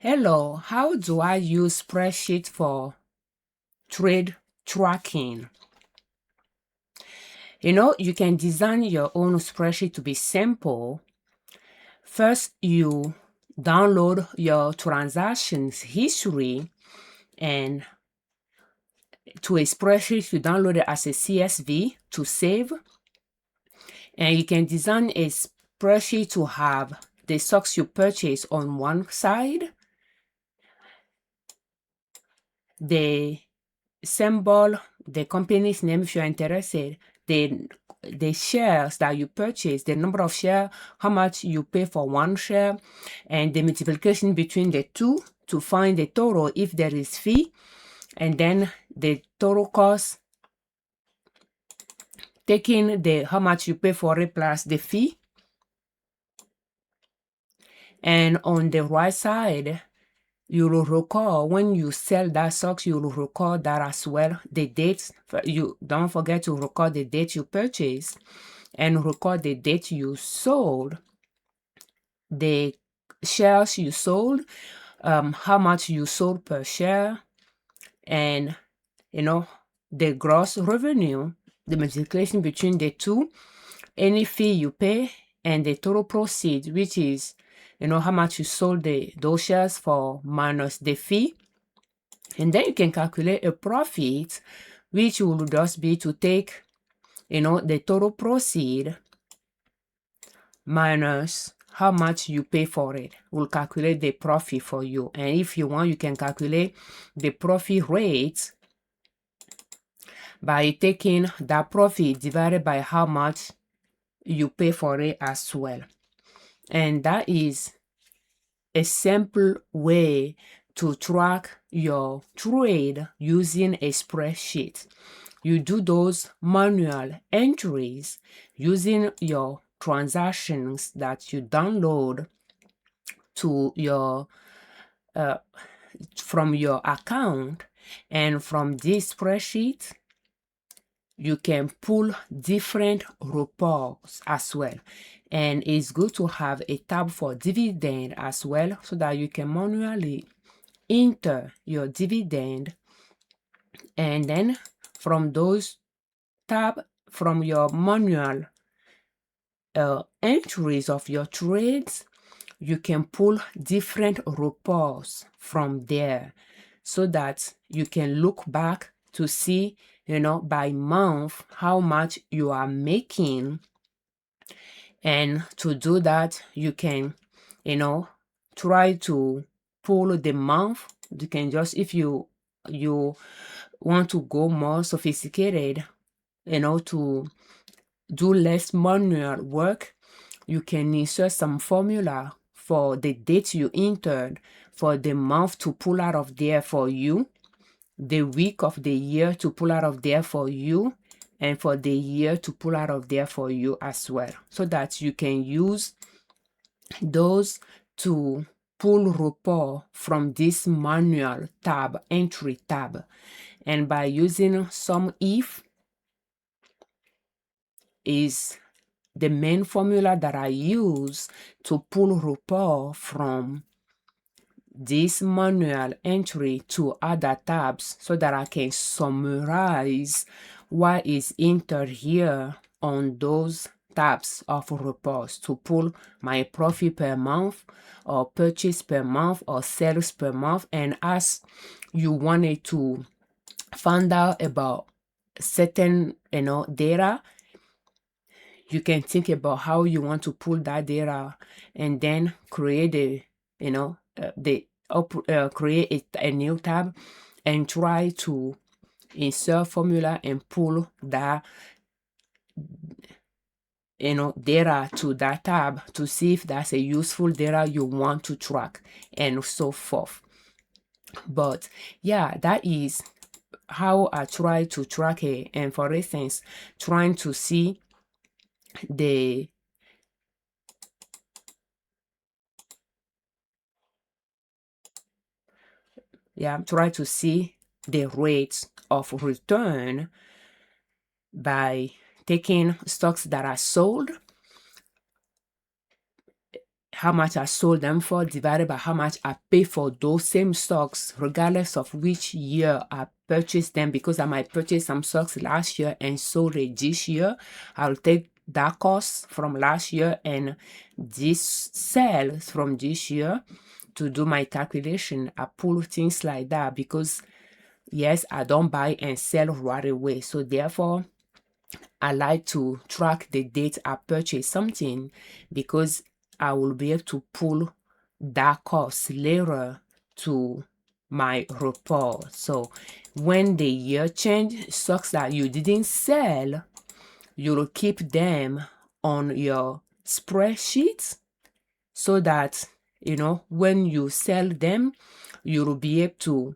Hello, how do I use spreadsheet for trade tracking? You can design your own spreadsheet to be simple. First, you download your transactions history and to a spreadsheet, you download it as a CSV to save. And you can design a spreadsheet to have the stocks you purchase on one side, the symbol, the company's name if you're interested, the shares that you purchase, the number of shares, how much you pay for one share, and the multiplication between the two to find the total if there is fee, and then the total cost, taking the how much you pay for it plus the fee. And on the right side, you will record when you sell that stocks, you will record that as well. The dates, you don't forget to record the date you purchased and record the date you sold, the shares you sold, how much you sold per share, and the gross revenue, the multiplication between the two, any fee you pay, and the total proceeds, which is how much you sold those shares for minus the fee. And then you can calculate a profit, which will just be to take the total proceed minus how much you pay for it. Will calculate the profit for you. And if you want, you can calculate the profit rate by taking that profit divided by how much you pay for it as well. And that is a simple way to track your trade using a spreadsheet. You do those manual entries using your transactions that you download to your from your account, and from this spreadsheet you can pull different reports as well. And it's good to have a tab for dividend as well, so that you can manually enter your dividend, and then from those tab, from your manual entries of your trades, you can pull different reports from there, so that you can look back to see by month how much you are making. And to do that, you can try to pull the month. You can just, if you want to go more sophisticated, to do less manual work, you can insert some formula for the date you entered, for the month to pull out of there for you, the week of the year to pull out of there for you, and for the year to pull out of there for you as well, so that you can use those to pull report from this manual tab, entry tab. And by using sum if is the main formula that I use to pull report from this manual entry to other tabs, so that I can summarize what is entered here on those tabs of reports to pull my profit per month, or purchase per month, or sales per month. And as you wanted to find out about certain data, you can think about how you want to pull that data, and then create create a new tab and try to insert formula and pull that data to that tab to see if that's a useful data you want to track, and so forth. But yeah, that is how I try to track it. And for instance, trying to see try to see the rates of return by taking stocks that are sold, how much I sold them for divided by how much I pay for those same stocks, regardless of which year I purchased them, because I might purchase some stocks last year and sold it this year. I'll take that cost from last year and this sales from this year to do my calculation. I pull things like that because yes, I don't buy and sell right away. So therefore, I like to track the date I purchase something because I will be able to pull that cost later to my report. So when the year change, stocks that you didn't sell, you'll keep them on your spreadsheet so that, you know, when you sell them, you'll be able to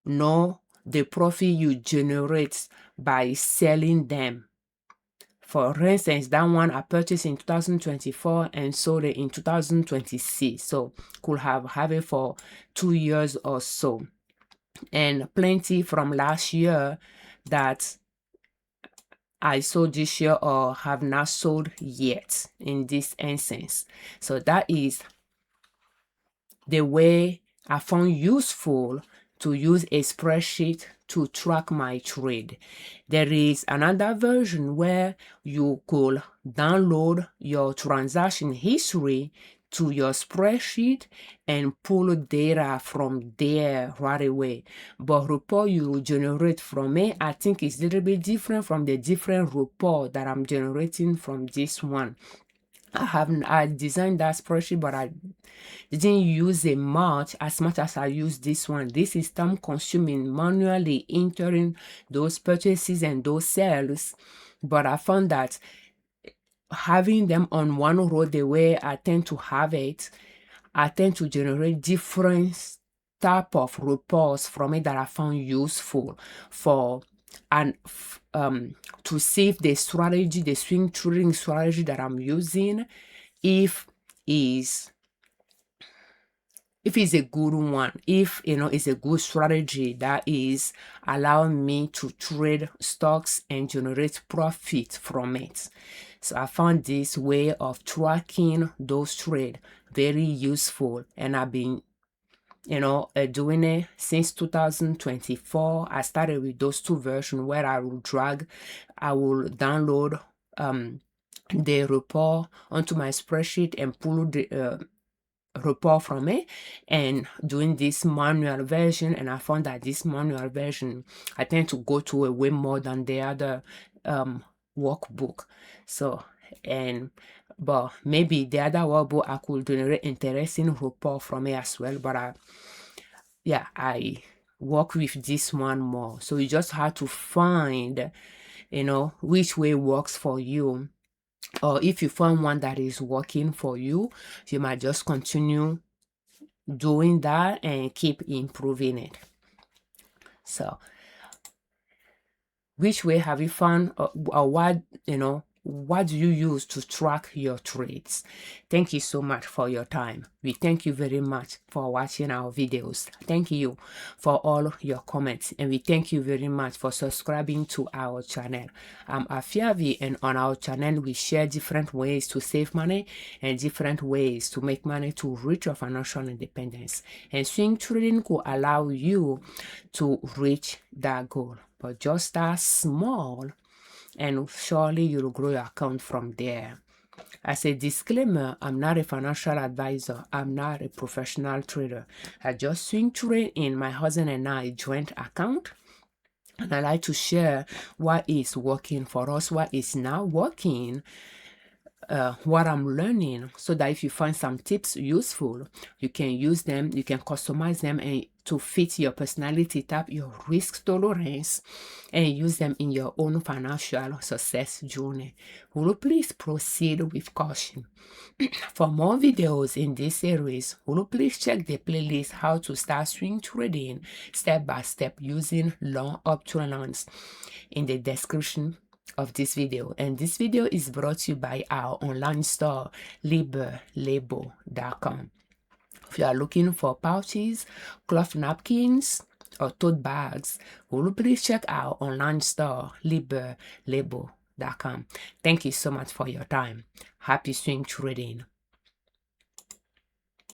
know the profit you generate by selling them. For instance, that one I purchased in 2024 and sold it in 2026. So could have it for 2 years or so. And plenty from last year that I sold this year or have not sold yet in this instance. So that is the way I found useful to use a spreadsheet to track my trade. There is another version where you could download your transaction history to your spreadsheet and pull data from there right away. But report you will generate from it, I think it's a little bit different from the different report that I'm generating from this one. I designed that spreadsheet, but I didn't use it much as I use this one. This is time consuming, manually entering those purchases and those sales. But I found that having them on one row the way I tend to have it, I tend to generate different type of reports from it that I found useful for and to see if the strategy, the swing trading strategy that I'm using, if it's a good one, if you know it's a good strategy that is allowing me to trade stocks and generate profit from it. So I found this way of tracking those trades very useful, and I've been doing it since 2024. I started with those two versions where I will download the report onto my spreadsheet and pull the report from it, and doing this manual version. And I found that this manual version, I tend to go to it way more than the other workbook. So but maybe the other workbook I could generate interesting report from it as well, but I work with this one more. So you just have to find which way works for you, or if you find one that is working for you, you might just continue doing that and keep improving it. So which way have you found, or what do you use to track your trades? Thank you so much for your time. We thank you very much for watching our videos. Thank you for all your comments, and we thank you very much for subscribing to our channel. I'm Afiavi, and on our channel we share different ways to save money and different ways to make money to reach your financial independence. And swing trading could allow you to reach that goal, but just start small and surely you'll grow your account from there. As a disclaimer, I'm not a financial advisor. I'm not a professional trader. I just swing trade in my husband and I joint account, and I like to share what is working for us, what is not working, what I'm learning, so that if you find some tips useful, you can use them, you can customize them and to fit your personality type, your risk tolerance, and use them in your own financial success journey. Will you please proceed with caution? For more videos in this series, will you please check the playlist How to Start Swing Trading Step by Step Using Long Uptrends in the description of this video. And this video is brought to you by our online store, Liberman.com. If you are looking for pouches, cloth napkins, or tote bags, will you please check our online store, Liberman.com. Thank you so much for your time. Happy swing trading.